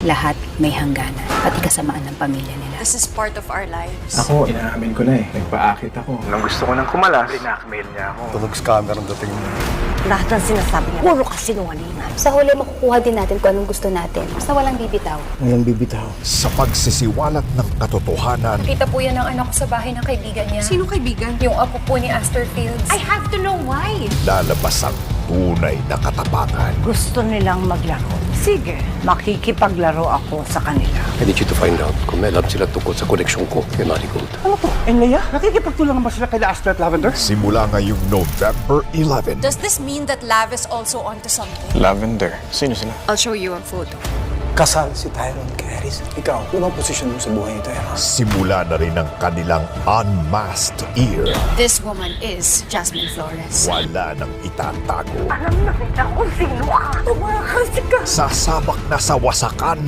Lahat may hangganan, pati kasamaan ng pamilya nila. This is part of our lives. Ako, inaamin ko na eh. Nagpaakit ako. Nang gusto ko nang kumalas, blackmail niya ako. Tunog scammer ang dating mo. Lahat ng sinasabi niya, puro kasinungalingan. Sa huli, makukuha din natin kung anong gusto natin. Basta walang bibitaw. Walang bibitaw. Sa pagsisiwalat ng katotohanan, Kita po yan ng anak ko sa bahay ng kaibigan niya. Sino kaibigan? Yung apo po ni Astor Fields. I have to know why. lalabas ang tunay na katapangan. Gusto nilang maglaro. Sige, makikipaglaro ako sa kanila. I need you to find out kung may alam sila tungkol sa koneksyon ko kay Marigold. Ano to? Enleia? Nakikipagtulungan ba sila kay Astor at Lavender? Simula ngayong November 11. Does this mean that Lav is also onto something? Lavender. Sino sila? I'll show you a photo. Kasal si Tyrone kay Aris. Ikaw, ano bang posisyon mo sa buhay nito, Era? Simula na rin ang kanilang unmasked ear. This woman is Jasmine Flores. Wala nang itatago. Alam na kita kung sino ka. Tumakas ka. Sasabak na sa wasakan